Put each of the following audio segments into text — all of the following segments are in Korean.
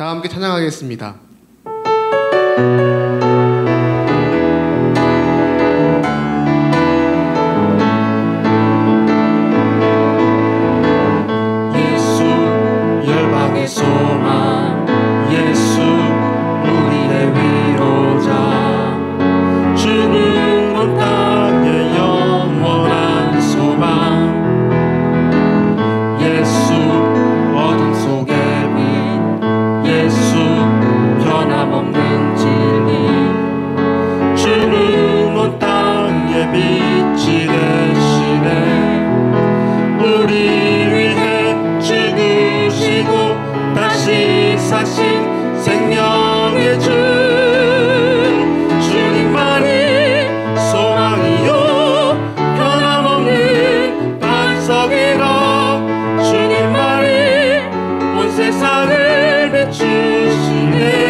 다 함께 찬양하겠습니다. 예수 열방의 소망, 예수 우리의 위로자, 주는 온 땅의 영원한 소망, 예수 어둠 속의 빛, 예수 변함없는 진리, 주는 온 땅의 빛이 되시네. 우리 위해 죽으시고 다시 사신 생명의 주, 주님만이 소망이요 변함없는 반석이라, 주님만이 온 세상을 비추시네.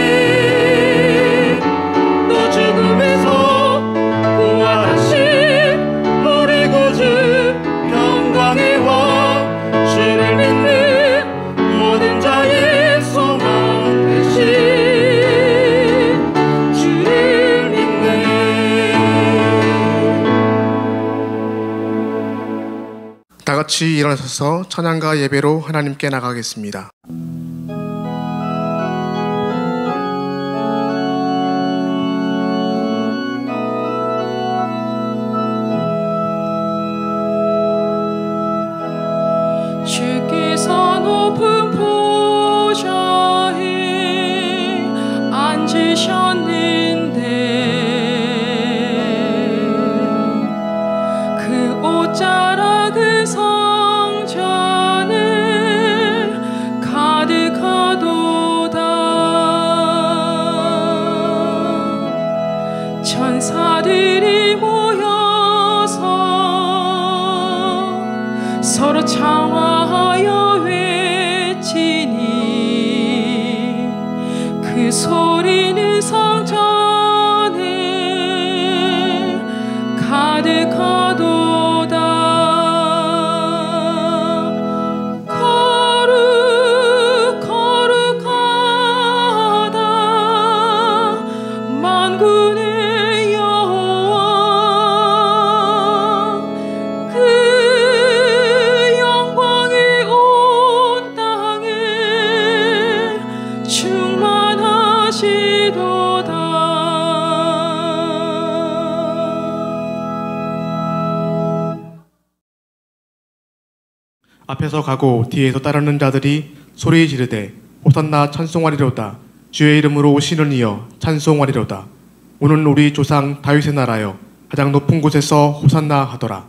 또 죽음에서 부활하신 우리 구주 평강의 왕, 주를 믿는 모든 자의 소망 되신 주를 믿네. 다 같이 일어나셔서 찬양과 예배로 하나님께 나가겠습니다. 주께서 높은 보좌에 앉으셨는데 그 옷자락은 성전을 가득하도다. 천사들이 모여서 서로 창화하여 외치니 그 소리는 성전에 가득하도다. 거룩하다 만군의 여호와, 그 영광이 온 땅에 충만하시도다. 앞에서 가고 뒤에서 따르는 자들이 소리 지르되 호산나 찬송하리로다. 주의 이름으로 오시는 이여 찬송하리로다. 오는 우리 조상 다윗의 나라여 가장 높은 곳에서 호산나 하더라.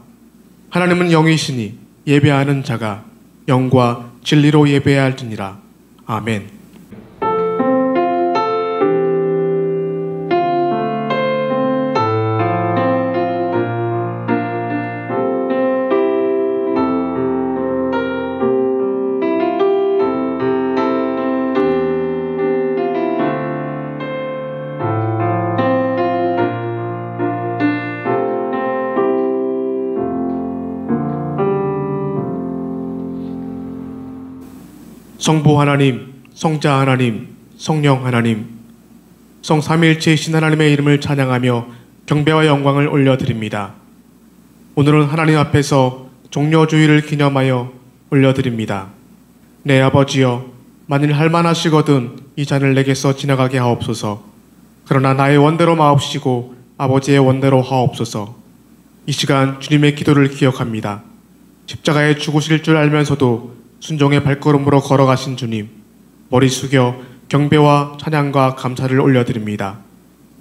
하나님은 영이시니 예배하는 자가 영과 진리로 예배해야 할지니라. 아멘. 성부 하나님, 성자 하나님, 성령 하나님, 성삼위일체이신 하나님의 이름을 찬양하며 경배와 영광을 올려드립니다. 오늘은 하나님 앞에서 종려주의를 기념하여 올려드립니다. 내 아버지여, 만일 할만하시거든 이 잔을 내게서 지나가게 하옵소서. 그러나 나의 원대로 마옵시고 아버지의 원대로 하옵소서. 이 시간 주님의 기도를 기억합니다. 십자가에 죽으실 줄 알면서도 순종의 발걸음으로 걸어가신 주님, 머리 숙여 경배와 찬양과 감사를 올려드립니다.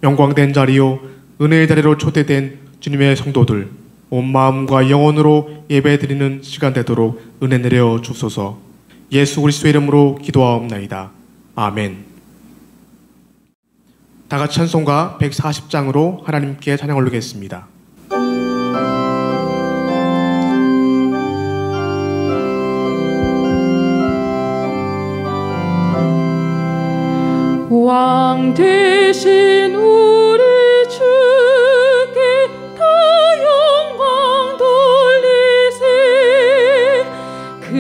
영광된 자리요 은혜의 자리로 초대된 주님의 성도들, 온 마음과 영혼으로 예배드리는 시간 되도록 은혜 내려 주소서. 예수 그리스도의 이름으로 기도하옵나이다. 아멘. 다같이 찬송가 140장으로 하나님께 찬양 올리겠습니다. 왕 되신 우리 주께 다 영광 돌리세. 그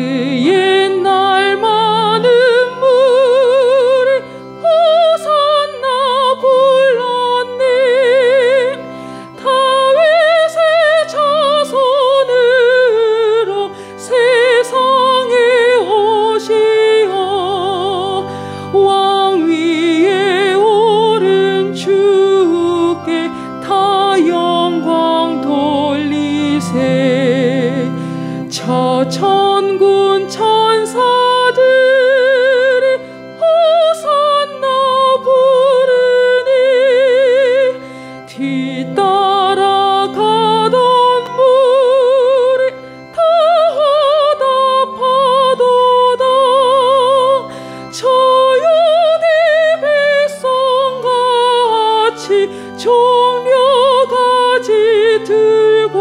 옛날 많은 무리 천군 천사들이 호산나 부르니 뒤따라 가던 무리 다 화답하도다. 저 유대 백성같이 종려가지 들고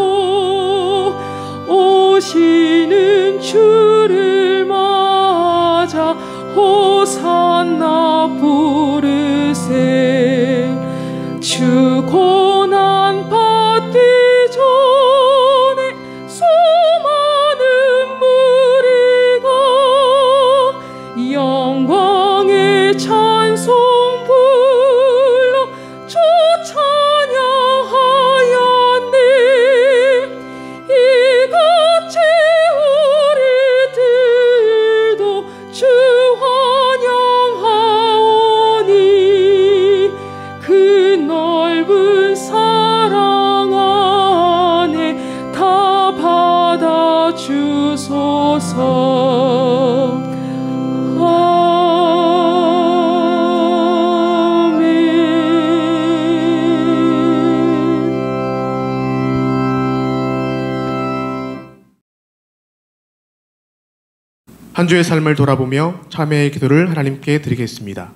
오시는 주를 맞아 호산나 부르세. 주 고난 받기 전에 수많은 무리가 영광의 찬송 불러 주 찬양하였네. 이같이 우리들도 주 환영하오니 그 넓은 사랑 안에 다 받아주소서. 한 주의 삶을 돌아보며 참회의 기도를 하나님께 드리겠습니다.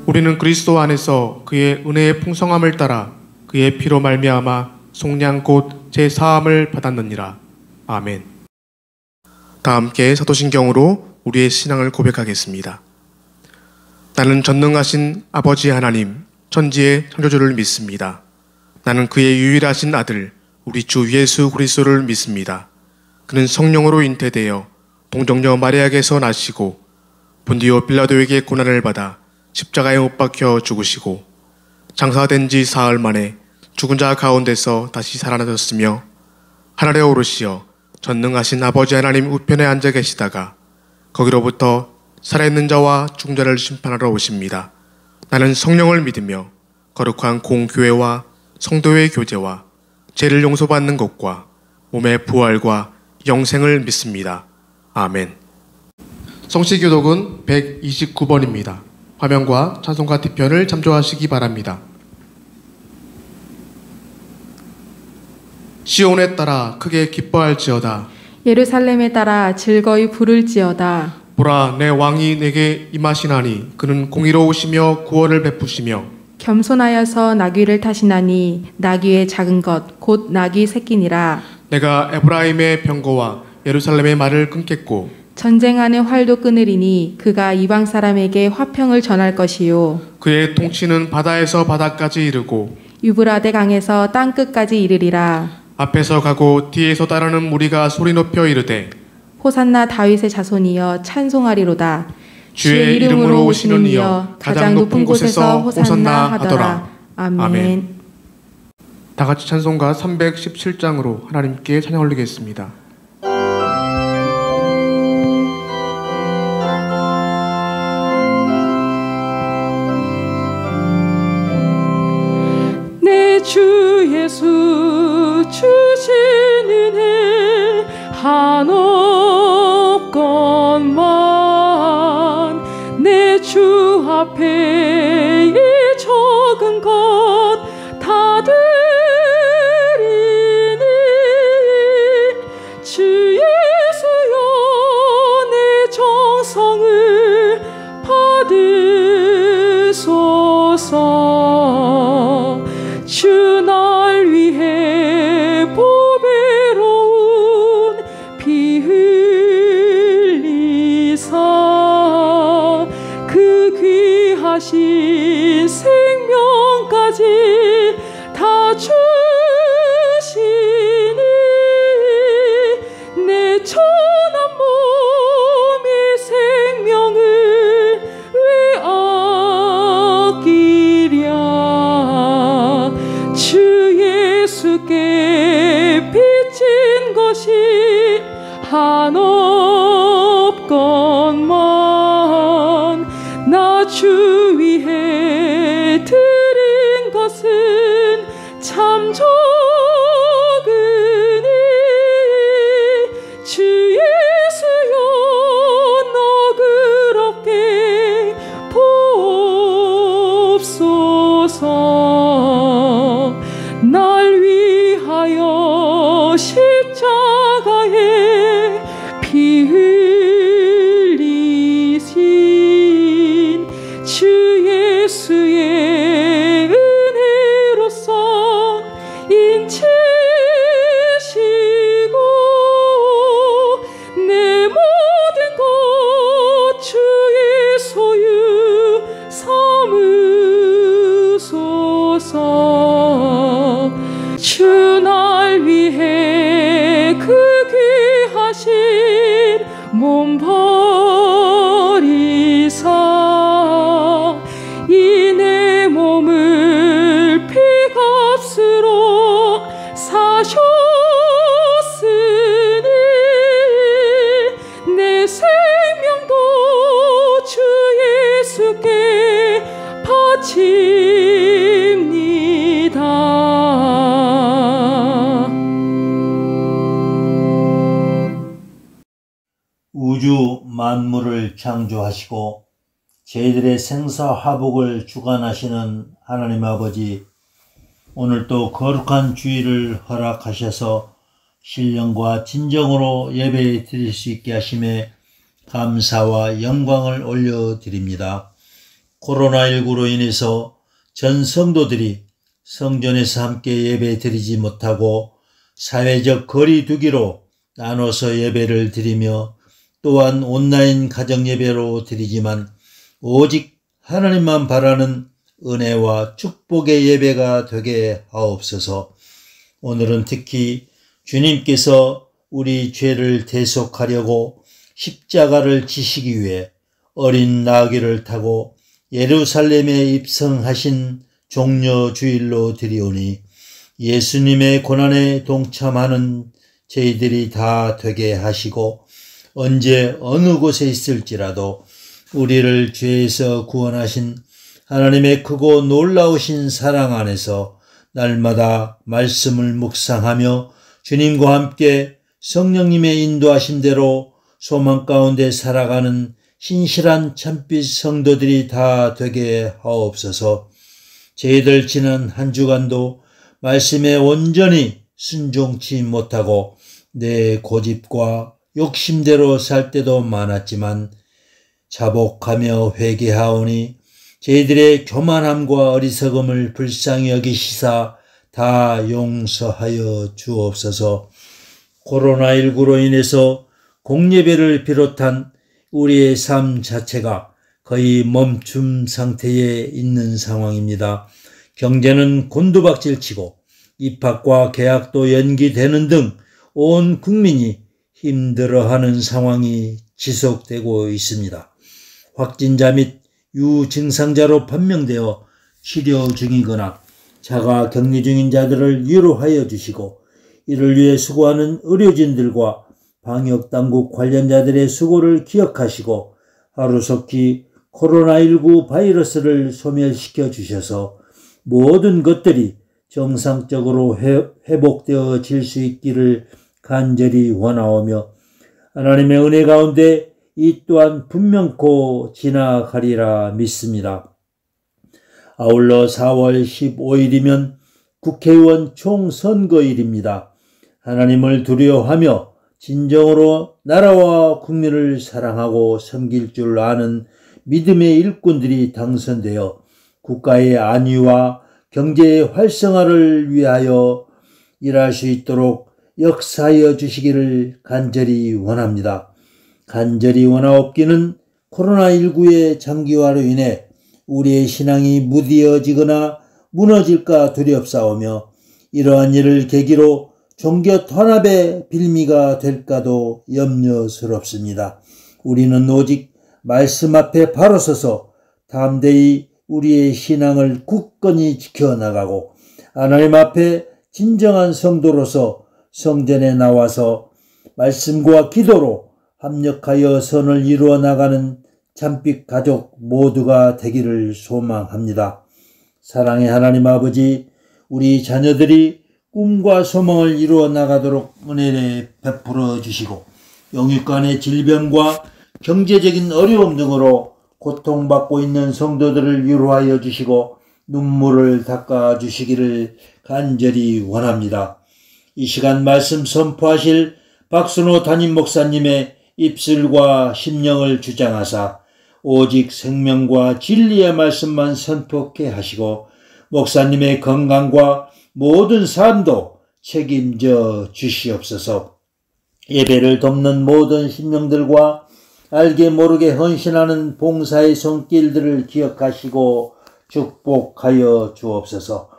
우리는 그리스도 안에서 그의 은혜의 풍성함을 따라 그의 피로 말미암아 속량 곧 제사함을 받았느니라. 아멘. 다 함께 사도신경으로 우리의 신앙을 고백하겠습니다. 나는 전능하신 아버지 하나님, 천지의 창조주를 믿습니다. 나는 그의 유일하신 아들, 우리 주 예수 그리스도를 믿습니다. 그는 성령으로 잉태되어 동정녀 마리아에게서 나시고 본디오 빌라도에게 고난을 받아 십자가에 못 박혀 죽으시고 장사된 지 사흘 만에 죽은 자 가운데서 다시 살아나셨으며 하늘에 오르시어 전능하신 아버지 하나님 우편에 앉아 계시다가 거기로부터 살아있는 자와 죽은 자를 심판하러 오십니다. 나는 성령을 믿으며 거룩한 공교회와 성도의 교제와 죄를 용서받는 것과 몸의 부활과 영생을 믿습니다. 아멘. 성시교독은 129번입니다. 화면과 찬송가 뒤편을 참조하시기 바랍니다. 시온에 따라 크게 기뻐할지어다. 예루살렘에 따라 즐거이 부를지어다. 보라, 내 왕이 내게 임하시나니 그는 공의로우시며 구원을 베푸시며 겸손하여서 나귀를 타시나니 나귀의 작은 것 곧 나귀 새끼니라. 내가 에브라임의 병거와 예루살렘의 말을 끊겠고 전쟁하는 활도 끊으리니 그가 이방 사람에게 화평을 전할 것이요 그의 통치는 바다에서 바다까지 이르고 유브라데 강에서 땅 끝까지 이르리라. 앞에서 가고 뒤에서 따르는 무리가 소리 높여 이르되 호산나 다윗의 자손이여 찬송하리로다. 주의 이름으로 오시는 이여 가장 높은 곳에서 호산나 하더라. 아멘. 다 같이 찬송가 317장으로 하나님께 찬양 올리겠습니다. 내 주 예수 주신 은혜 한없건만 내 주 앞에 이 적은 것 다 드리니 주 예수여 내 정성을 받으소서. 주 날 위해 보배로운 피 흘리사 그 귀하신 하신 생명까지 다 주시니 내 천한 몸의 생명을 왜 아끼랴. 주 예수께 빚진 것이 한 없건만 나 주 위해 드린 것은 참 적으니 주 예수여 너그럽게 보옵소서. 날 위하여 십자가에 피 흘리신 주 예수의 은혜로서 인치시고 내 모든 것 주의 소유 삼으소서. 주 날 위해 그 귀하신 몸 버리사 이 내 몸을 피값으로 사셨으니 내 생명도 주 예수께 바칩니다. 우주 만물을 창조하시고 저희들의 생사화복을 주관하시는 하나님 아버지, 오늘도 거룩한 주일을 허락하셔서 신령과 진정으로 예배 드릴 수 있게 하심에 감사와 영광을 올려드립니다. 코로나19로 인해서 전 성도들이 성전에서 함께 예배 드리지 못하고 사회적 거리 두기로 나눠서 예배를 드리며 또한 온라인 가정 예배로 드리지만 오직 하나님만 바라는 은혜와 축복의 예배가 되게 하옵소서. 오늘은 특히 주님께서 우리 죄를 대속하려고 십자가를 지시기 위해 어린 나귀를 타고 예루살렘에 입성하신 종려주일로 드리오니 예수님의 고난에 동참하는 저희들이 다 되게 하시고 언제 어느 곳에 있을지라도 우리를 죄에서 구원하신 하나님의 크고 놀라우신 사랑 안에서 날마다 말씀을 묵상하며 주님과 함께 성령님의 인도하심대로 소망 가운데 살아가는 신실한 참빛 성도들이 다 되게 하옵소서. 저희들 지난 한 주간도 말씀에 온전히 순종치 못하고 내 고집과 욕심대로 살 때도 많았지만 자복하며 회개하오니 저희들의 교만함과 어리석음을 불쌍히 여기시사 다 용서하여 주옵소서. 코로나19로 인해서 공예배를 비롯한 우리의 삶 자체가 거의 멈춤 상태에 있는 상황입니다. 경제는 곤두박질치고 입학과 개학도 연기되는 등 온 국민이 힘들어하는 상황이 지속되고 있습니다. 확진자 및 유증상자로 판명되어 치료 중이거나 자가 격리 중인 자들을 위로하여 주시고 이를 위해 수고하는 의료진들과 방역당국 관련자들의 수고를 기억하시고 하루속히 코로나19 바이러스를 소멸시켜 주셔서 모든 것들이 정상적으로 회복되어질 수 있기를 간절히 원하오며 하나님의 은혜 가운데 이 또한 분명코 지나가리라 믿습니다. 아울러 4월 15일이면 국회의원 총선거일입니다. 하나님을 두려워하며 진정으로 나라와 국민을 사랑하고 섬길 줄 아는 믿음의 일꾼들이 당선되어 국가의 안위와 경제의 활성화를 위하여 일할 수 있도록 역사하여 주시기를 간절히 원합니다. 간절히 원하옵기는 코로나19의 장기화로 인해 우리의 신앙이 무디어지거나 무너질까 두렵사오며 이러한 일을 계기로 종교 탄압의 빌미가 될까도 염려스럽습니다. 우리는 오직 말씀 앞에 바로 서서 담대히 우리의 신앙을 굳건히 지켜나가고 하나님 앞에 진정한 성도로서 성전에 나와서 말씀과 기도로 합력하여 선을 이루어 나가는 참빛 가족 모두가 되기를 소망합니다. 사랑의 하나님 아버지, 우리 자녀들이 꿈과 소망을 이루어 나가도록 은혜를 베풀어 주시고 영육간의 질병과 경제적인 어려움 등으로 고통받고 있는 성도들을 위로하여 주시고 눈물을 닦아 주시기를 간절히 원합니다. 이 시간 말씀 선포하실 박순호 담임 목사님의 입술과 심령을 주장하사 오직 생명과 진리의 말씀만 선포케 하시고 목사님의 건강과 모든 삶도 책임져 주시옵소서. 예배를 돕는 모든 심령들과 알게 모르게 헌신하는 봉사의 손길들을 기억하시고 축복하여 주옵소서.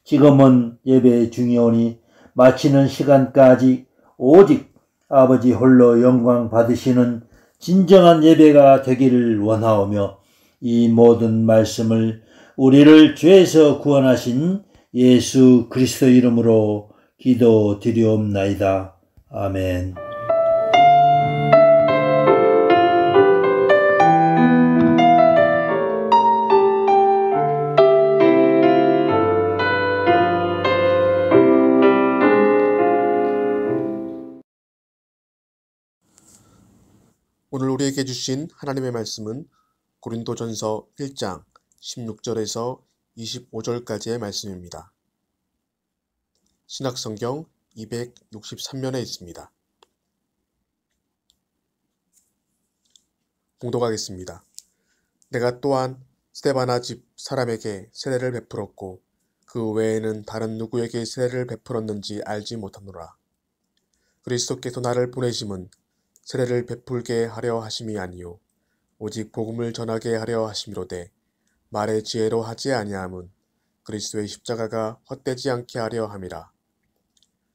지금은 예배 중이오니 마치는 시간까지 오직 아버지 홀로 영광 받으시는 진정한 예배가 되기를 원하오며 이 모든 말씀을 우리를 죄에서 구원하신 예수 그리스도 이름으로 기도드리옵나이다. 아멘. 오늘 우리에게 주신 하나님의 말씀은 고린도전서 1장 16절에서 25절까지의 말씀입니다. 신약성경 263면에 있습니다. 봉독하겠습니다. 내가 또한 스데바나 집 사람에게 세례를 베풀었고 그 외에는 다른 누구에게 세례를 베풀었는지 알지 못하노라. 그리스도께서 나를 보내심은 세례를 베풀게 하려 하심이 아니요 오직 복음을 전하게 하려 하심이로되 말의 지혜로 하지 아니함은 그리스도의 십자가가 헛되지 않게 하려 함이라.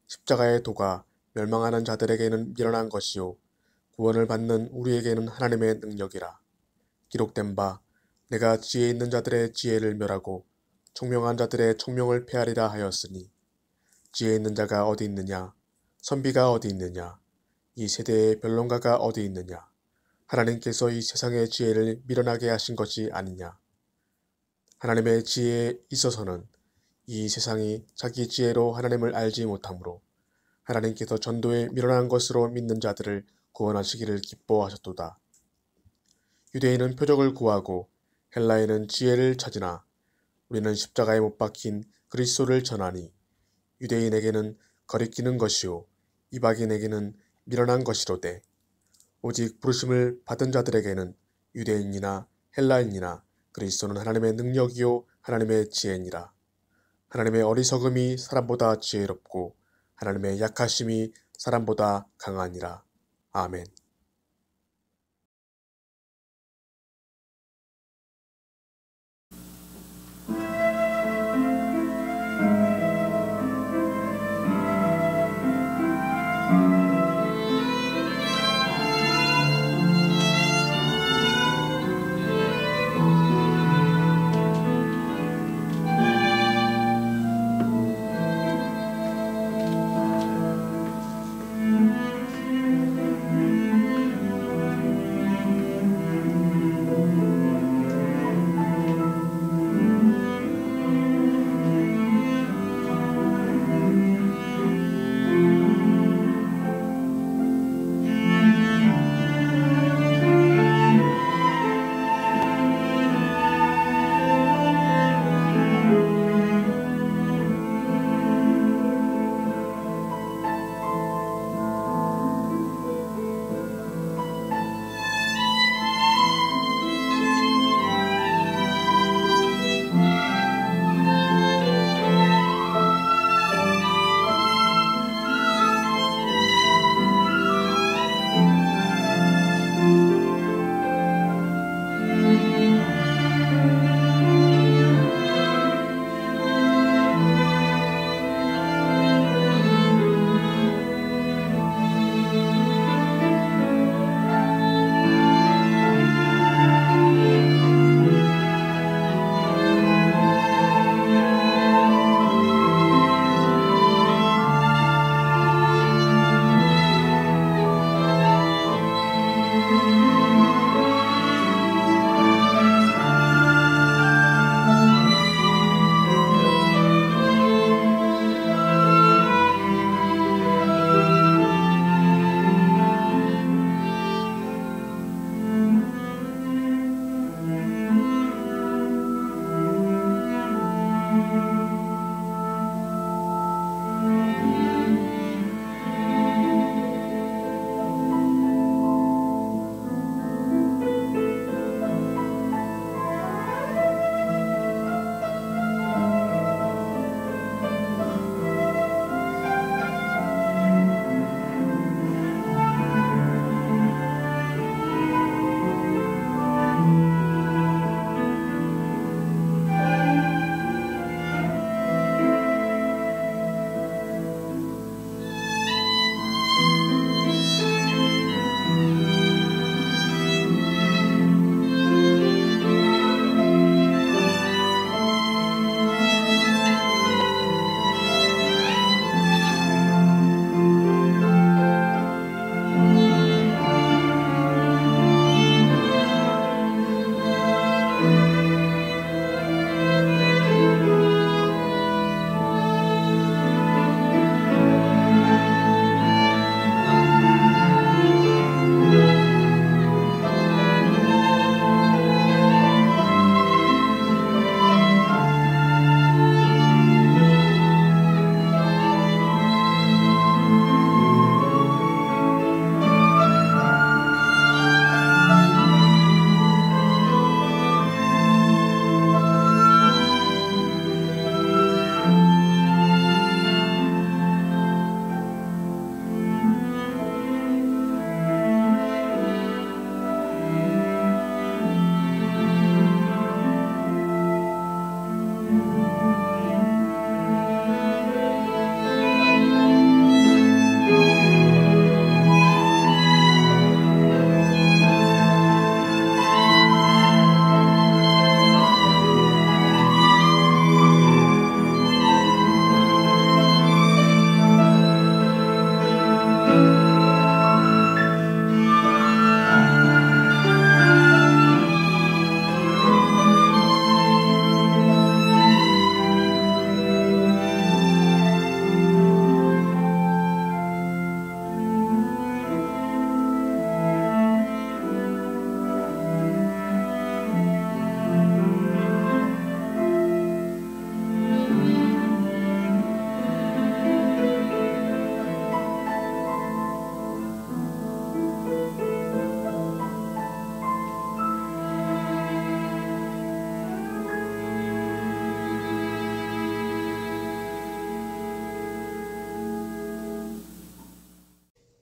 십자가의 도가 멸망하는 자들에게는 미련한 것이요 구원을 받는 우리에게는 하나님의 능력이라. 기록된 바 내가 지혜 있는 자들의 지혜를 멸하고 총명한 자들의 총명을 폐하리라 하였으니 지혜 있는 자가 어디 있느냐 선비가 어디 있느냐 이 세대의 변론가가 어디 있느냐 하나님께서 이 세상의 지혜를 미련하게 하신 것이 아니냐. 하나님의 지혜에 있어서는 이 세상이 자기 지혜로 하나님을 알지 못하므로 하나님께서 전도에 미련한 것으로 믿는 자들을 구원하시기를 기뻐하셨도다. 유대인은 표적을 구하고 헬라인은 지혜를 찾으나 우리는 십자가에 못 박힌 그리스도를 전하니 유대인에게는 거리끼는 것이요 이방인에게는 미련한 것이로되 오직 부르심을 받은 자들에게는 유대인이나 헬라인이나 그리스도는 하나님의 능력이요 하나님의 지혜니라. 하나님의 어리석음이 사람보다 지혜롭고 하나님의 약하심이 사람보다 강하니라. 아멘.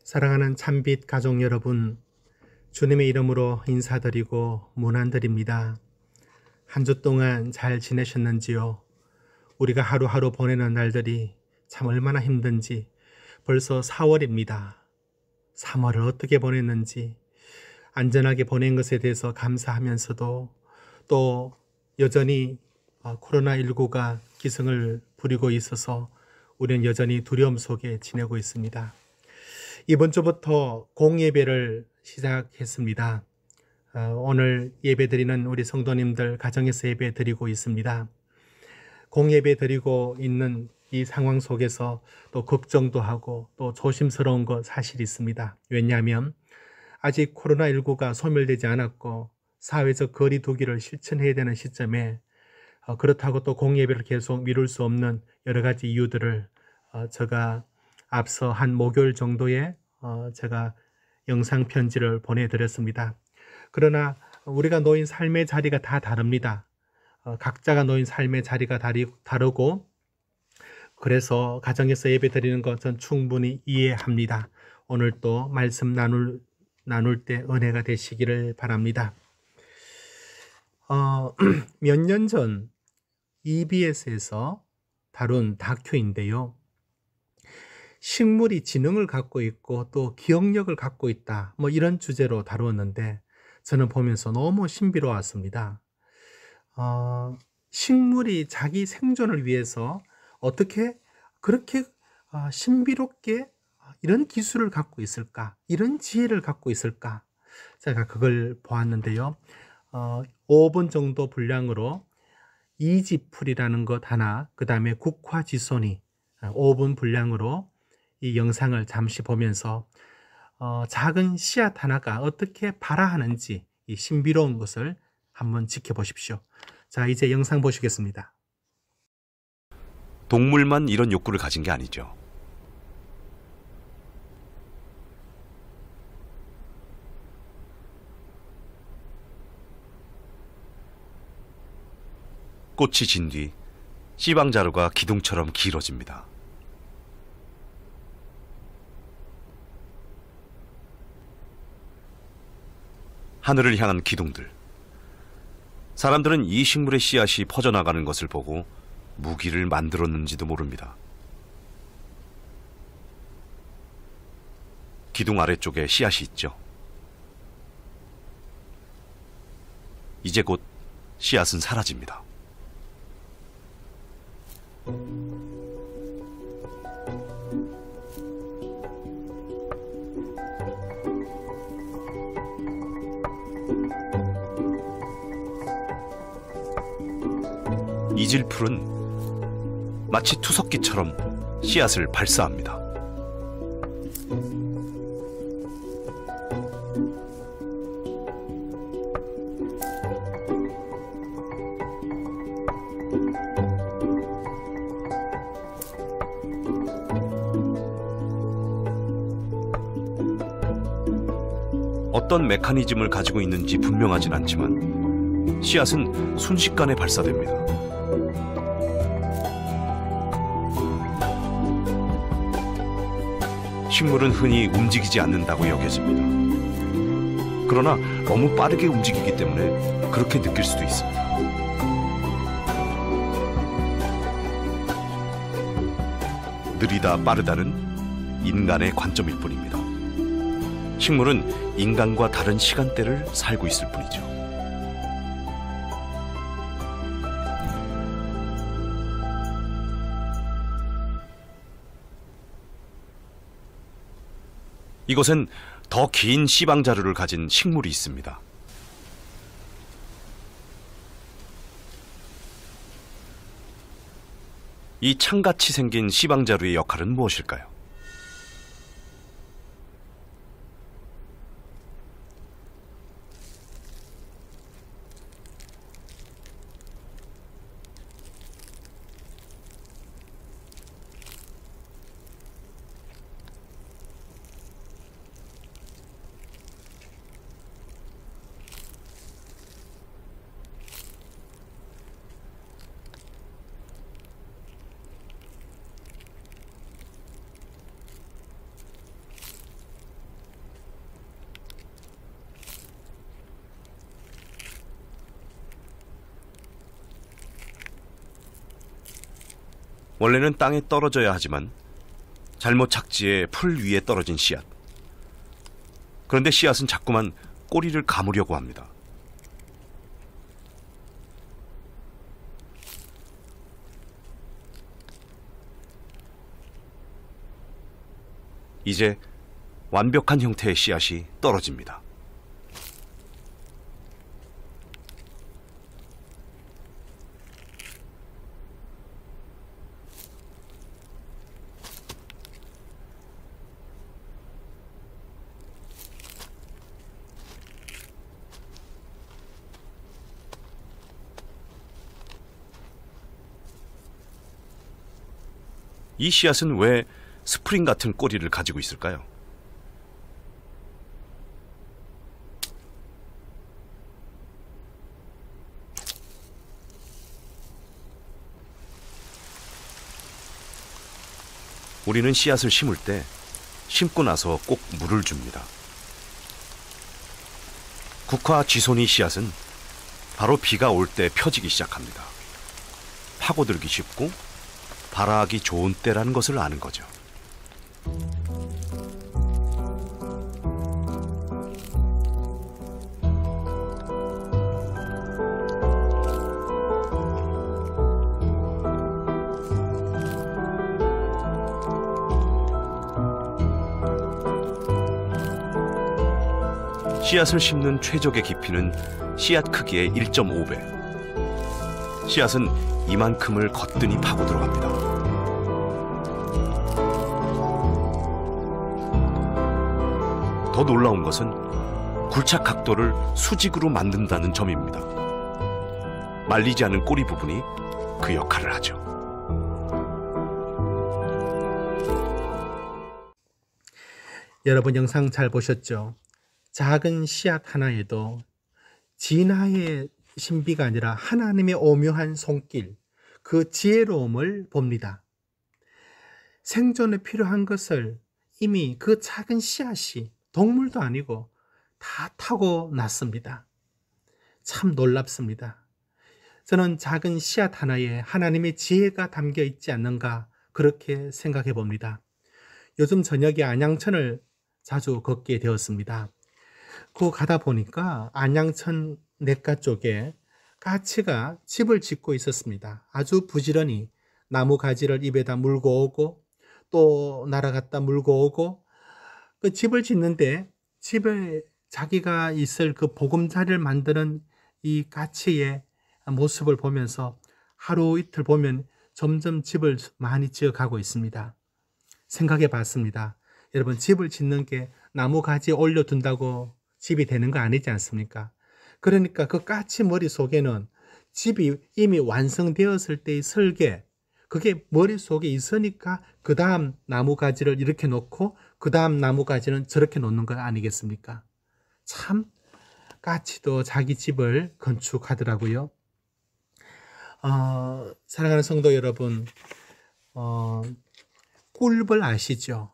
사랑하는 참빛 가족 여러분, 주님의 이름으로 인사드리고 문안드립니다. 한 주 동안 잘 지내셨는지요? 우리가 하루하루 보내는 날들이 참 얼마나 힘든지 벌써 4월입니다. 3월을 어떻게 보냈는지 안전하게 보낸 것에 대해서 감사하면서도 또 여전히 코로나19가 기승을 부리고 있어서 우리는 여전히 두려움 속에 지내고 있습니다. 이번 주부터 공예배를 시작했습니다. 오늘 예배 드리는 우리 성도님들 가정에서 예배 드리고 있습니다. 공예배 드리고 있는 이 상황 속에서 또 걱정도 하고 또 조심스러운 거 사실 있습니다. 왜냐하면 아직 코로나19가 소멸되지 않았고 사회적 거리 두기를 실천해야 되는 시점에 그렇다고 또 공예배를 계속 미룰 수 없는 여러 가지 이유들을 제가 앞서 한 목요일 정도에 제가 영상 편지를 보내드렸습니다. 그러나 우리가 놓인 삶의 자리가 다 다릅니다. 각자가 놓인 삶의 자리가 다르고 그래서 가정에서 예배 드리는 것 전 충분히 이해합니다. 오늘 또 말씀 나눌 때 은혜가 되시기를 바랍니다. 몇 년 전 EBS에서 다룬 다큐인데요. 식물이 지능을 갖고 있고 또 기억력을 갖고 있다. 이런 주제로 다루었는데 저는 보면서 너무 신비로웠습니다. 식물이 자기 생존을 위해서 어떻게 그렇게 신비롭게 이런 기술을 갖고 있을까? 이런 지혜를 갖고 있을까? 제가 그걸 보았는데요. 5분 정도 분량으로 이지풀이라는 것 하나, 그 다음에 국화지손이 5분 분량으로 이 영상을 잠시 보면서 작은 씨앗 하나가 어떻게 발아하는지 이 신비로운 것을 한번 지켜보십시오. 자, 이제 영상 보시겠습니다. 동물만 이런 욕구를 가진 게 아니죠. 꽃이 진 뒤 씨방자루가 기둥처럼 길어집니다. 하늘을 향한 기둥들. 사람들은 이 식물의 씨앗이 퍼져나가는 것을 보고 무기를 만들었는지도 모릅니다. 기둥 아래쪽에 씨앗이 있죠. 이제 곧 씨앗은 사라집니다. 이질풀은 마치 투석기처럼 씨앗을 발사합니다. 어떤 메커니즘을 가지고 있는지 분명하진 않지만 씨앗은 순식간에 발사됩니다. 식물은 흔히 움직이지 않는다고 여겨집니다. 그러나 너무 빠르게 움직이기 때문에 그렇게 느낄 수도 있습니다. 느리다 빠르다는 인간의 관점일 뿐입니다. 식물은 인간과 다른 시간대를 살고 있을 뿐이죠. 이곳엔 더 긴 씨방자루를 가진 식물이 있습니다. 이 창같이 생긴 씨방자루의 역할은 무엇일까요? 원래는 땅에 떨어져야 하지만 잘못 착지해 풀 위에 떨어진 씨앗. 그런데 씨앗은 자꾸만 꼬리를 감으려고 합니다. 이제 완벽한 형태의 씨앗이 떨어집니다. 이 씨앗은 왜 스프링 같은 꼬리를 가지고 있을까요? 우리는 씨앗을 심을 때 심고 나서 꼭 물을 줍니다. 국화 쥐손이 씨앗은 바로 비가 올 때 펴지기 시작합니다. 파고들기 쉽고 발아하기 좋은 때라는 것을 아는 거죠. 씨앗을 심는 최적의 깊이는 씨앗 크기의 1.5배. 씨앗은 이만큼을 거뜬히 파고 들어갑니다. 더 놀라운 것은 굴착 각도를 수직으로 만든다는 점입니다. 말리지 않은 꼬리 부분이 그 역할을 하죠. 여러분 영상 잘 보셨죠? 작은 씨앗 하나에도 진화의 신비가 아니라 하나님의 오묘한 손길, 그 지혜로움을 봅니다. 생존에 필요한 것을 이미 그 작은 씨앗이 동물도 아니고 다 타고났습니다. 참 놀랍습니다. 저는 작은 씨앗 하나에 하나님의 지혜가 담겨 있지 않는가 그렇게 생각해 봅니다. 요즘 저녁에 안양천을 자주 걷게 되었습니다. 그 가다 보니까 안양천 냇가 쪽에 까치가 집을 짓고 있었습니다. 아주 부지런히 나무 가지를 입에다 물고 오고 또 날아갔다 물고 오고 그 집을 짓는데 집에 자기가 있을 그 보금자리를 만드는 이 까치의 모습을 보면서 하루 이틀 보면 점점 집을 많이 지어가고 있습니다. 생각해 봤습니다. 여러분, 집을 짓는 게 나무 가지에 올려둔다고 집이 되는 거 아니지 않습니까? 그러니까 그 까치 머릿속에는 집이 이미 완성되었을 때의 설계, 그게 머릿속에 있으니까 그 다음 나무 가지를 이렇게 놓고 그 다음 나무 가지는 저렇게 놓는 거 아니겠습니까? 참 까치도 자기 집을 건축하더라고요. 사랑하는 성도 여러분, 꿀벌 아시죠?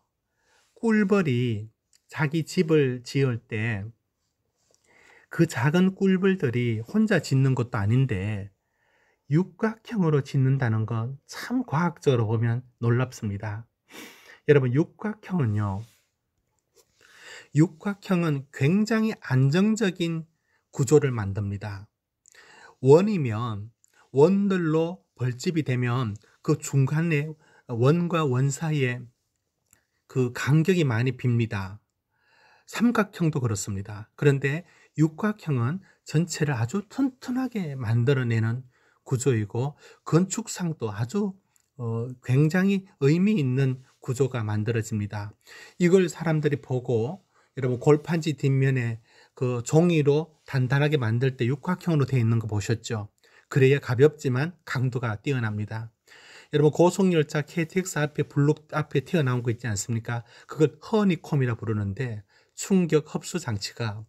꿀벌이 자기 집을 지을 때 그 작은 꿀벌들이 혼자 짓는 것도 아닌데 육각형으로 짓는다는 건 참 과학적으로 보면 놀랍습니다. 여러분, 육각형은 굉장히 안정적인 구조를 만듭니다. 원이면 원들로 벌집이 되면 그 중간에 원과 원 사이에 그 간격이 많이 빕니다. 삼각형도 그렇습니다. 그런데 육각형은 전체를 아주 튼튼하게 만들어내는 구조이고 건축상도 아주 굉장히 의미 있는 구조가 만들어집니다. 이걸 사람들이 보고 여러분 골판지 뒷면에 그 종이로 단단하게 만들 때 육각형으로 되어 있는 거 보셨죠? 그래야 가볍지만 강도가 뛰어납니다. 여러분 고속열차 KTX 앞에 블록 앞에 튀어나온 거 있지 않습니까? 그걸 허니콤이라 부르는데 충격 흡수 장치가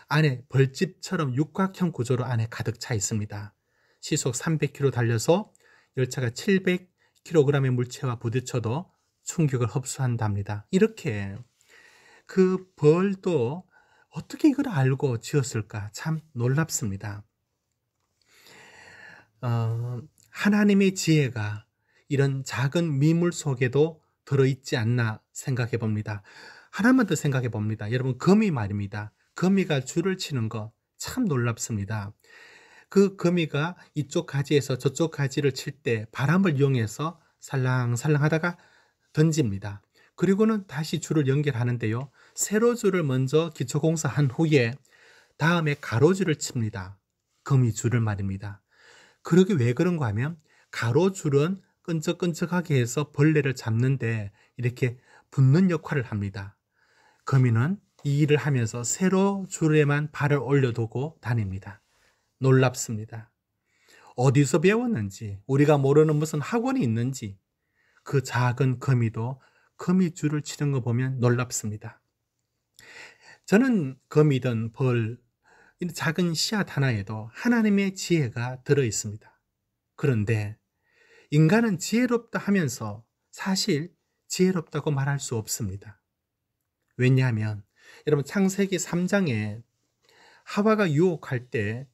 안에 벌집처럼 육각형 구조로 안에 가득 차 있습니다. 시속 300km 달려서 열차가 700kg의 물체와 부딪혀도 충격을 흡수한답니다. 이렇게 그 벌도 어떻게 이걸 알고 지었을까? 참 놀랍습니다. 하나님의 지혜가 이런 작은 미물 속에도 들어있지 않나 생각해 봅니다. 하나만 더 생각해 봅니다. 여러분, 거미 말입니다. 거미가 줄을 치는 거 참 놀랍습니다. 그 거미가 이쪽 가지에서 저쪽 가지를 칠 때 바람을 이용해서 살랑살랑 하다가 던집니다. 그리고는 다시 줄을 연결하는데요. 세로줄을 먼저 기초공사한 후에 다음에 가로줄을 칩니다. 거미줄을 말입니다. 그러게 왜 그런가 하면 가로줄은 끈적끈적하게 해서 벌레를 잡는데 이렇게 붙는 역할을 합니다. 거미는 이 일을 하면서 세로줄에만 발을 올려두고 다닙니다. 놀랍습니다. 어디서 배웠는지, 우리가 모르는 무슨 학원이 있는지 그 작은 거미도 거미줄을 치는 거 보면 놀랍습니다. 저는 거미든 벌, 작은 씨앗 하나에도 하나님의 지혜가 들어있습니다. 그런데 인간은 지혜롭다 하면서 사실 지혜롭다고 말할 수 없습니다. 왜냐하면 여러분, 창세기 3장에 하와가 유혹할 때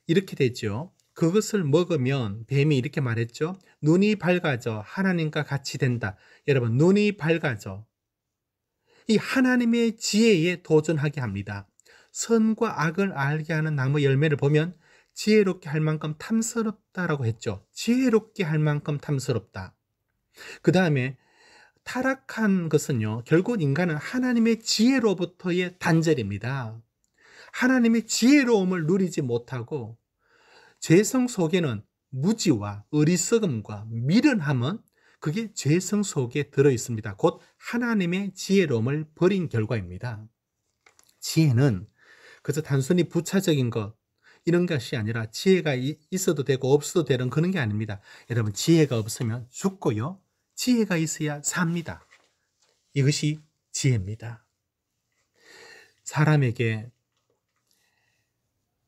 이렇게 되죠. 그것을 먹으면 뱀이 이렇게 말했죠. 눈이 밝아져 하나님과 같이 된다. 여러분, 눈이 밝아져 이 하나님의 지혜에 도전하게 합니다. 선과 악을 알게 하는 나무 열매를 보면 지혜롭게 할 만큼 탐스럽다라고 했죠. 지혜롭게 할 만큼 탐스럽다. 그 다음에 타락한 것은요, 결국 인간은 하나님의 지혜로부터의 단절입니다. 하나님의 지혜로움을 누리지 못하고 죄성 속에는 무지와 어리석음과 미련함은 그게 죄성 속에 들어있습니다. 곧 하나님의 지혜로움을 버린 결과입니다. 지혜는 그저 단순히 부차적인 것, 이런 것이 아니라 지혜가 있어도 되고 없어도 되는 그런 게 아닙니다. 여러분, 지혜가 없으면 죽고요, 지혜가 있어야 삽니다. 이것이 지혜입니다. 사람에게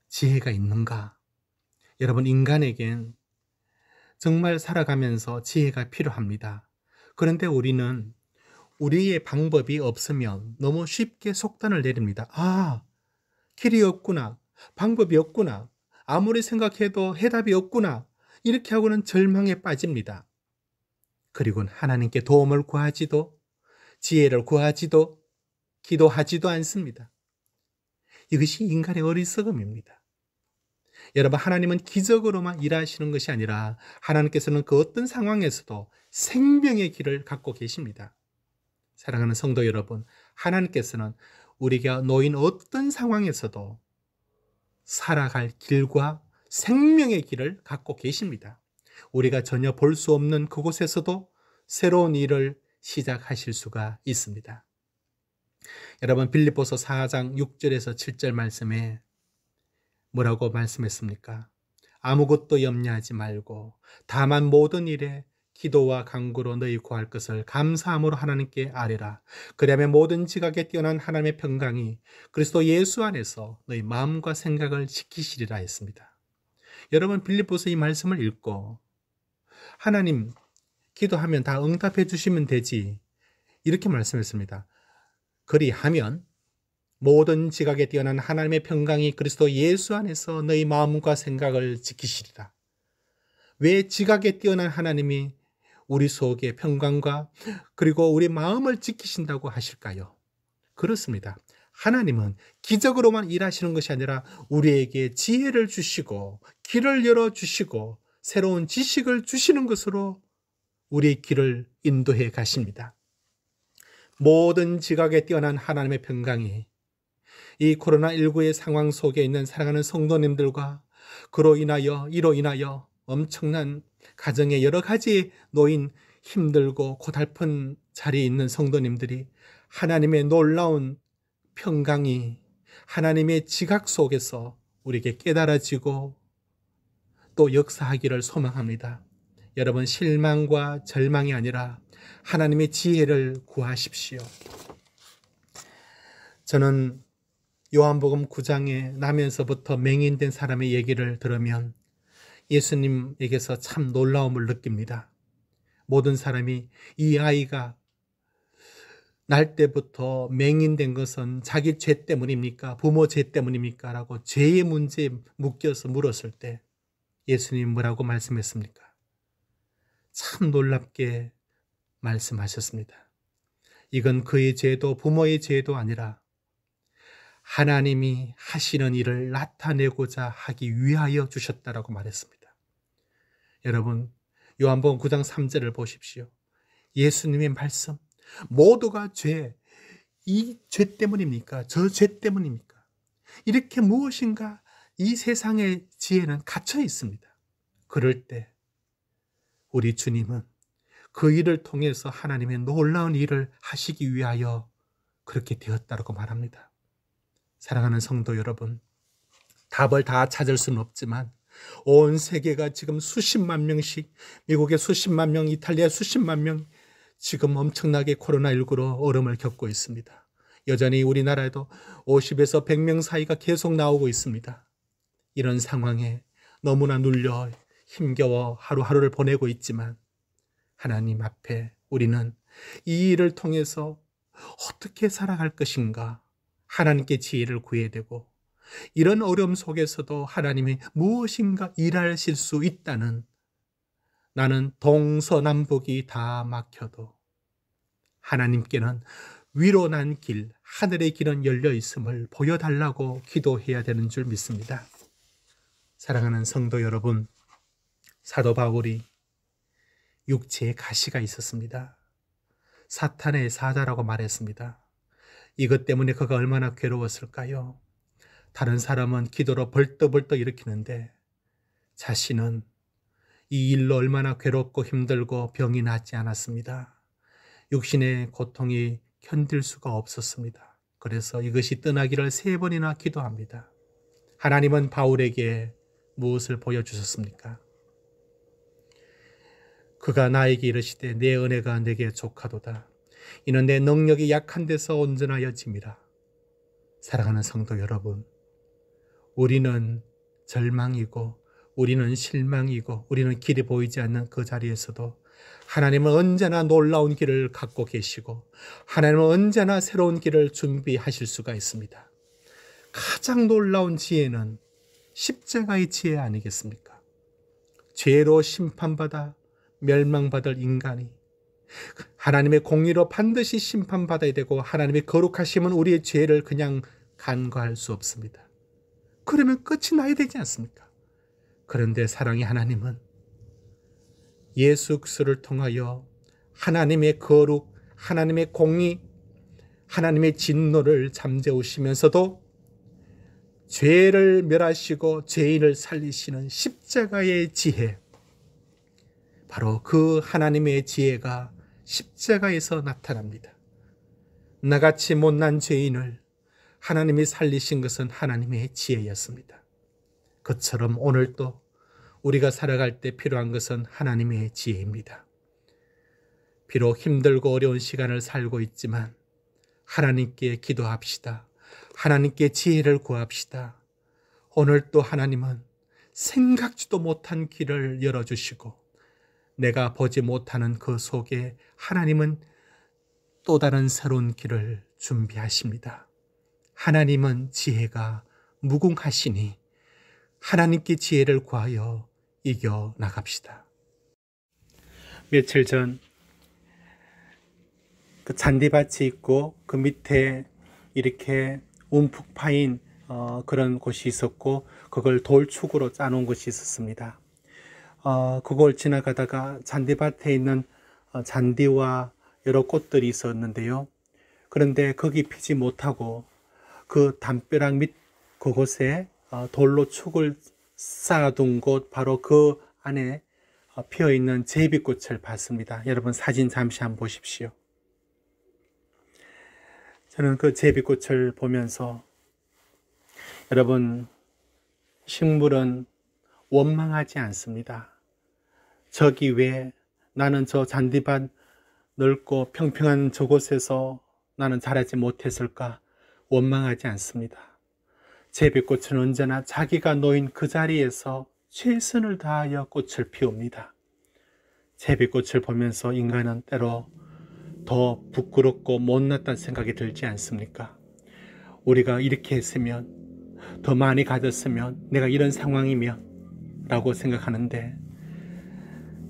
지혜가 있는가? 여러분, 인간에겐 정말 살아가면서 지혜가 필요합니다. 그런데 우리는 우리의 방법이 없으면 너무 쉽게 속단을 내립니다. 아, 길이 없구나. 방법이 없구나. 아무리 생각해도 해답이 없구나. 이렇게 하고는 절망에 빠집니다. 그리고는 하나님께 도움을 구하지도, 지혜를 구하지도, 기도하지도 않습니다. 이것이 인간의 어리석음입니다. 여러분, 하나님은 기적으로만 일하시는 것이 아니라 하나님께서는 그 어떤 상황에서도 생명의 길을 갖고 계십니다. 사랑하는 성도 여러분, 하나님께서는 우리가 놓인 어떤 상황에서도 살아갈 길과 생명의 길을 갖고 계십니다. 우리가 전혀 볼 수 없는 그곳에서도 새로운 일을 시작하실 수가 있습니다. 여러분, 빌립보서 4장 6절에서 7절 말씀에 뭐라고 말씀했습니까? 아무것도 염려하지 말고 다만 모든 일에 기도와 간구로 너희 구할 것을 감사함으로 하나님께 아뢰라. 그리하면 모든 지각에 뛰어난 하나님의 평강이 그리스도 예수 안에서 너희 마음과 생각을 지키시리라 했습니다. 여러분, 빌립보서 이 말씀을 읽고 하나님, 기도하면 다 응답해 주시면 되지, 이렇게 말씀했습니다. 그리하면 모든 지각에 뛰어난 하나님의 평강이 그리스도 예수 안에서 너희 마음과 생각을 지키시리라. 왜 지각에 뛰어난 하나님이 우리 속에 평강과 그리고 우리 마음을 지키신다고 하실까요? 그렇습니다. 하나님은 기적으로만 일하시는 것이 아니라 우리에게 지혜를 주시고 길을 열어주시고 새로운 지식을 주시는 것으로 우리의 길을 인도해 가십니다. 모든 지각에 뛰어난 하나님의 평강이 이 코로나19의 상황 속에 있는 사랑하는 성도님들과 이로 인하여 엄청난 가정의 여러 가지 놓인 힘들고 고달픈 자리에 있는 성도님들이 하나님의 놀라운 평강이 하나님의 지각 속에서 우리에게 깨달아지고 또 역사하기를 소망합니다. 여러분, 실망과 절망이 아니라 하나님의 지혜를 구하십시오. 저는 요한복음 9장에 나면서부터 맹인된 사람의 얘기를 들으면 예수님에게서 참 놀라움을 느낍니다. 모든 사람이 이 아이가 날 때부터 맹인된 것은 자기 죄 때문입니까? 부모 죄 때문입니까? 라고 죄의 문제에 묶여서 물었을 때 예수님 뭐라고 말씀했습니까? 참 놀랍게 말씀하셨습니다. 이건 그의 죄도 부모의 죄도 아니라 하나님이 하시는 일을 나타내고자 하기 위하여 주셨다라고 말했습니다. 여러분, 요한복음 9장 3절을 보십시오. 예수님의 말씀, 모두가 이 죄 때문입니까? 저 죄 때문입니까? 이렇게 무엇인가 이 세상의 지혜는 갇혀 있습니다. 그럴 때 우리 주님은 그 일을 통해서 하나님의 놀라운 일을 하시기 위하여 그렇게 되었다고 말합니다. 사랑하는 성도 여러분, 답을 다 찾을 수는 없지만 온 세계가 지금 수십만 명씩, 미국의 수십만 명, 이탈리아 수십만 명 지금 엄청나게 코로나19로 어려움을 겪고 있습니다. 여전히 우리나라에도 50에서 100명 사이가 계속 나오고 있습니다. 이런 상황에 너무나 눌려 힘겨워 하루하루를 보내고 있지만 하나님 앞에 우리는 이 일을 통해서 어떻게 살아갈 것인가 하나님께 지혜를 구해야 되고, 이런 어려움 속에서도 하나님이 무엇인가 일하실 수 있다는, 나는 동서남북이 다 막혀도 하나님께는 위로 난 길, 하늘의 길은 열려 있음을 보여달라고 기도해야 되는 줄 믿습니다. 사랑하는 성도 여러분, 사도 바울이 육체에 가시가 있었습니다. 사탄의 사자라고 말했습니다. 이것 때문에 그가 얼마나 괴로웠을까요? 다른 사람은 기도로 벌떡벌떡 일으키는데 자신은 이 일로 얼마나 괴롭고 힘들고 병이 낫지 않았습니다. 육신의 고통이 견딜 수가 없었습니다. 그래서 이것이 떠나기를 3번이나 기도합니다. 하나님은 바울에게 무엇을 보여주셨습니까? 그가 나에게 이르시되 내 은혜가 내게 족하도다. 이는 내 능력이 약한 데서 온전하여 짐이라. 사랑하는 성도 여러분, 우리는 절망이고 우리는 실망이고 우리는 길이 보이지 않는 그 자리에서도 하나님은 언제나 놀라운 길을 갖고 계시고 하나님은 언제나 새로운 길을 준비하실 수가 있습니다. 가장 놀라운 지혜는 십자가의 지혜 아니겠습니까? 죄로 심판받아 멸망받을 인간이 하나님의 공의로 반드시 심판받아야 되고, 하나님의 거룩하심은 우리의 죄를 그냥 간과할 수 없습니다. 그러면 끝이 나야 되지 않습니까? 그런데 사랑의 하나님은 예수 그리스도를 통하여 하나님의 거룩, 하나님의 공의, 하나님의 진노를 잠재우시면서도 죄를 멸하시고 죄인을 살리시는 십자가의 지혜, 바로 그 하나님의 지혜가 십자가에서 나타납니다. 나같이 못난 죄인을 하나님이 살리신 것은 하나님의 지혜였습니다. 그처럼 오늘도 우리가 살아갈 때 필요한 것은 하나님의 지혜입니다. 비록 힘들고 어려운 시간을 살고 있지만 하나님께 기도합시다. 하나님께 지혜를 구합시다. 오늘도 하나님은 생각지도 못한 길을 열어주시고 내가 보지 못하는 그 속에 하나님은 또 다른 새로운 길을 준비하십니다. 하나님은 지혜가 무궁하시니 하나님께 지혜를 구하여 이겨나갑시다. 며칠 전 그 잔디밭이 있고 그 밑에 이렇게 움푹 파인 그런 곳이 있었고 그걸 돌축으로 짜놓은 곳이 있었습니다. 그걸 지나가다가 잔디밭에 있는 잔디와 여러 꽃들이 있었는데요. 그런데 거기 피지 못하고 그 담벼락 밑 그곳에 돌로 축을 쌓아둔 곳, 바로 그 안에 피어있는 제비꽃을 봤습니다. 여러분 사진 잠시 한번 보십시오. 저는 그 제비꽃을 보면서, 여러분, 식물은 원망하지 않습니다. 저기 왜 나는 저 잔디밭 넓고 평평한 저곳에서 나는 자라지 못했을까 원망하지 않습니다. 제비꽃은 언제나 자기가 놓인 그 자리에서 최선을 다하여 꽃을 피웁니다. 제비꽃을 보면서 인간은 때로 더 부끄럽고 못났다는 생각이 들지 않습니까? 우리가 이렇게 했으면, 더 많이 가졌으면, 내가 이런 상황이면 라고 생각하는데,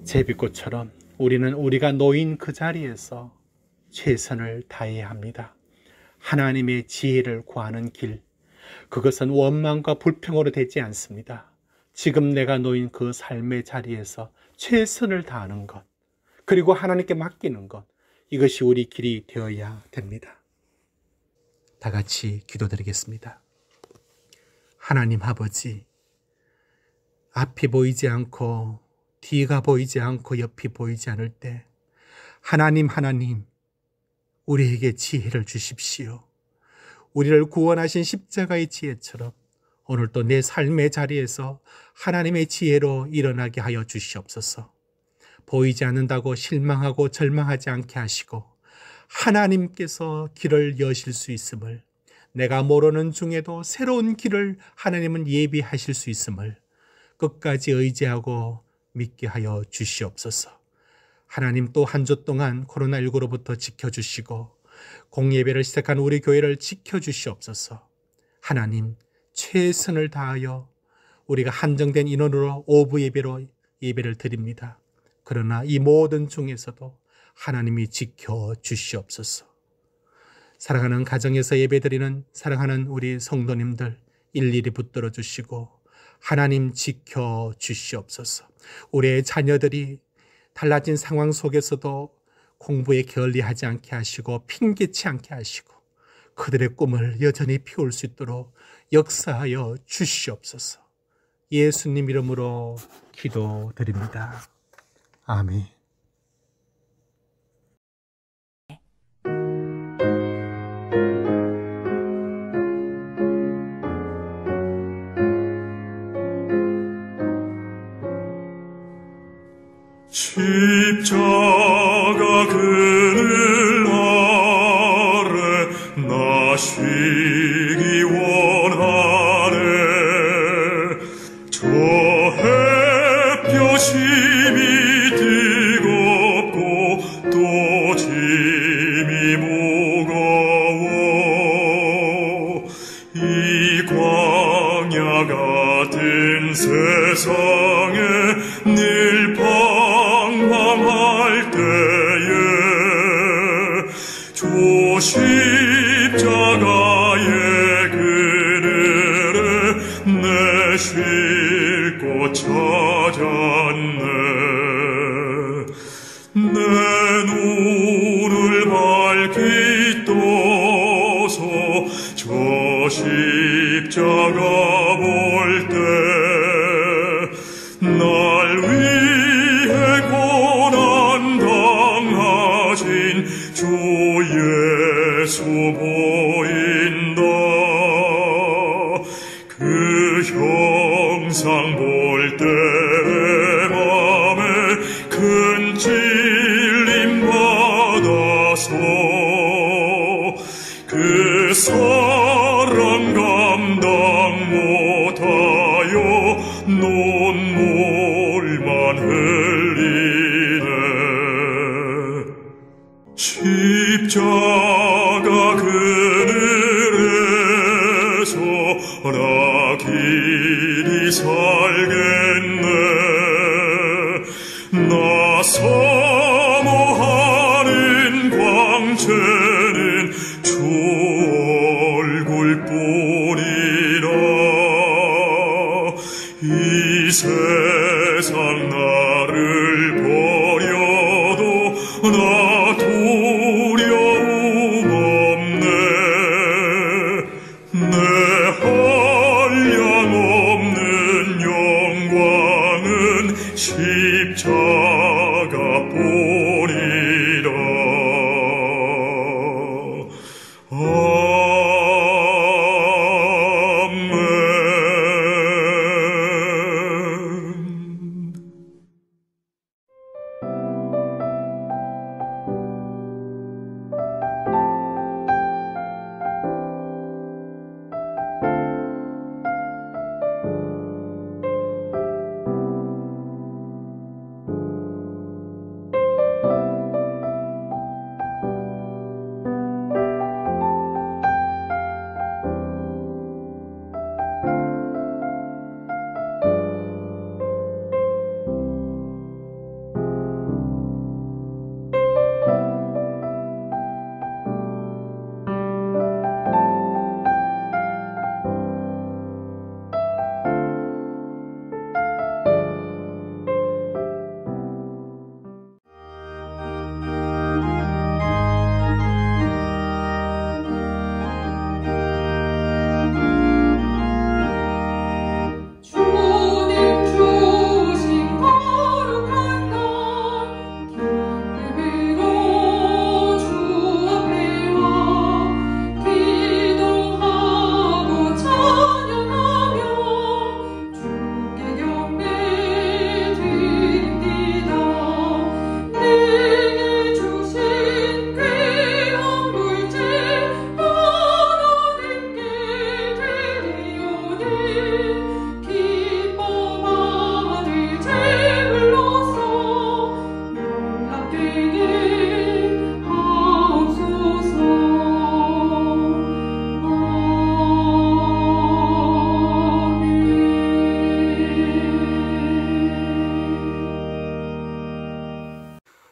제비꽃처럼 우리는 우리가 놓인 그 자리에서 최선을 다해야 합니다. 하나님의 지혜를 구하는 길, 그것은 원망과 불평으로 되지 않습니다. 지금 내가 놓인 그 삶의 자리에서 최선을 다하는 것, 그리고 하나님께 맡기는 것, 이것이 우리 길이 되어야 됩니다. 다 같이 기도드리겠습니다. 하나님 아버지, 앞이 보이지 않고 뒤가 보이지 않고 옆이 보이지 않을 때 하나님 우리에게 지혜를 주십시오. 우리를 구원하신 십자가의 지혜처럼 오늘도 내 삶의 자리에서 하나님의 지혜로 일어나게 하여 주시옵소서. 보이지 않는다고 실망하고 절망하지 않게 하시고 하나님께서 길을 여실 수 있음을, 내가 모르는 중에도 새로운 길을 하나님은 예비하실 수 있음을 끝까지 의지하고 믿게 하여 주시옵소서. 하나님, 또 한 주 동안 코로나19로부터 지켜주시고 공예배를 시작한 우리 교회를 지켜주시옵소서. 하나님, 최선을 다하여 우리가 한정된 인원으로 오후 예배로 예배를 드립니다. 그러나 이 모든 중에서도 하나님이 지켜주시옵소서. 사랑하는 가정에서 예배드리는 사랑하는 우리 성도님들 일일이 붙들어 주시고 하나님 지켜주시옵소서. 우리의 자녀들이 달라진 상황 속에서도 공부에 게을리하지 않게 하시고 핑계치 않게 하시고 그들의 꿈을 여전히 피울 수 있도록 역사하여 주시옵소서. 예수님 이름으로 기도드립니다. 아멘. 십자가 그늘 아래 나 쉬기 원하네. 저 햇볕이 뜨겁고 또 짐이 무거워. 이 광야 같은 세상에 늘 방황할 때에 저 십자가의 그늘에 내 쉴 곳 찾았네. 내 눈을 밝히 떠서 저 십자가 볼 때 날 위해 고난 당하신 주 예수 보인다. 그 형상 볼 때 맘에 큰 찔림 받아서 그 사랑 감당 못하여 눈물만 흘리네. 십자가 그늘에서 나 길이 살겠네. 나 사모하는 광채는 주 얼굴뿐이라. 이 세상 나를 버려도 나 두려움 없네. 내 한량 없는 영광은 십자가뿐이라.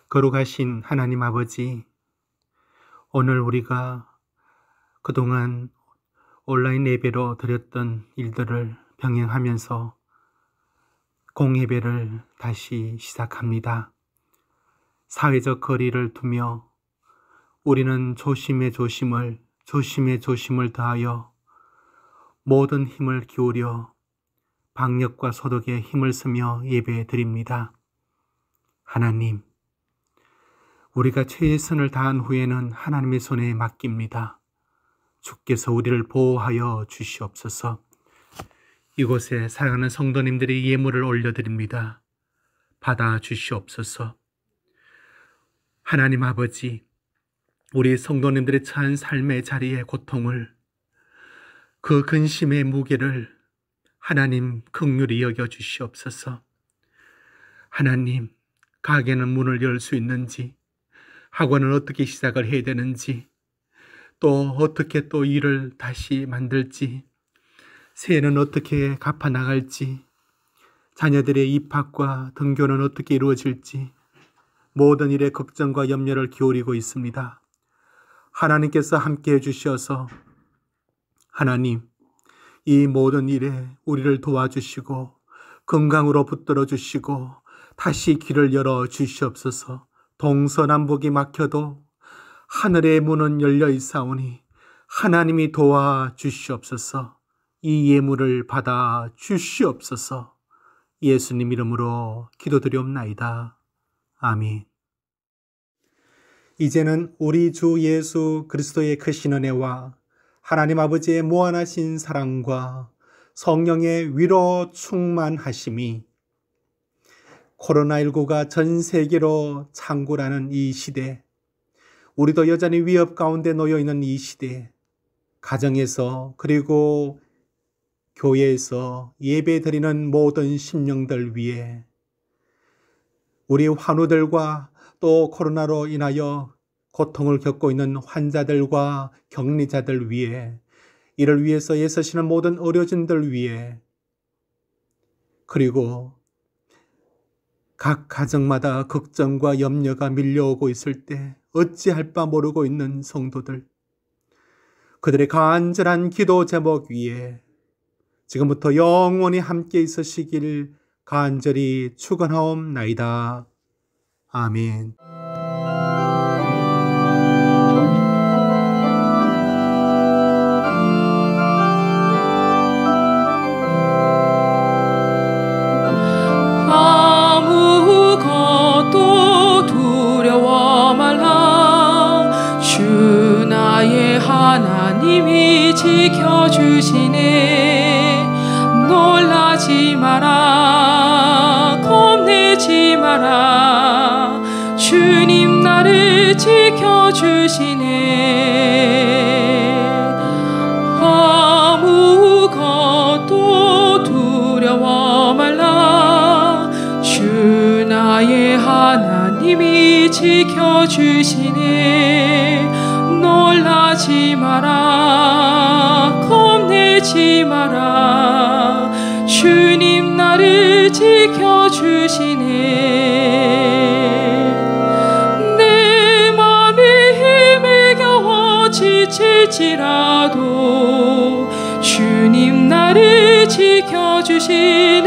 거룩하신 하나님 아버지, 오늘 우리가 그동안 온라인 예배로 드렸던 일들을 병행하면서 공예배를 다시 시작합니다. 사회적 거리를 두며 우리는 조심의 조심을 더하여 모든 힘을 기울여 방역과 소독에 힘을 쓰며 예배 드립니다. 하나님, 우리가 최선을 다한 후에는 하나님의 손에 맡깁니다. 주께서 우리를 보호하여 주시옵소서. 이곳에 사랑하는 성도님들의 예물을 올려드립니다. 받아 주시옵소서. 하나님 아버지, 우리 성도님들의 처한 삶의 자리의 고통을, 그 근심의 무게를 하나님 긍휼히 여겨 주시옵소서. 하나님, 가게는 문을 열 수 있는지, 학원은 어떻게 시작을 해야 되는지, 또 어떻게 또 일을 다시 만들지, 세는 어떻게 갚아 나갈지, 자녀들의 입학과 등교는 어떻게 이루어질지 모든 일에 걱정과 염려를 기울이고 있습니다. 하나님께서 함께해 주셔서 하나님, 이 모든 일에 우리를 도와주시고 건강으로 붙들어 주시고 다시 길을 열어 주시옵소서. 동서남북이 막혀도 하늘의 문은 열려 있사오니 하나님이 도와 주시옵소서. 이 예물을 받아 주시옵소서. 예수님 이름으로 기도드리옵나이다. 아멘. 이제는 우리 주 예수 그리스도의 크신 은혜와 하나님 아버지의 무한하신 사랑과 성령의 위로 충만하심이 코로나19가 전 세계로 창궐하는 이 시대, 우리도 여전히 위협 가운데 놓여 있는 이 시대, 가정에서 그리고 교회에서 예배드리는 모든 심령들 위해, 우리 환우들과 또 코로나로 인하여 고통을 겪고 있는 환자들과 격리자들 위해, 이를 위해서 애쓰시는 모든 의료진들 위해, 그리고 각 가정마다 걱정과 염려가 밀려오고 있을 때 어찌할 바 모르고 있는 성도들, 그들의 간절한 기도 제목 위에 지금부터 영원히 함께 있으시길 간절히 축원하옵나이다. 아멘. 아무것도 두려워 말라. 주 나의 하나님이 지켜주시네. 놀라지 마라, 겁내지 마라. 주님 나를 지켜주시네. 아무것도 두려워 말라. 주 나의 하나님이 지켜주시네. 놀라지 마라, 겁내지 마라. 주님 나를 지켜주시네. 내 맘이 힘에 겨워 지칠지라도 주님 나를 지켜주시네.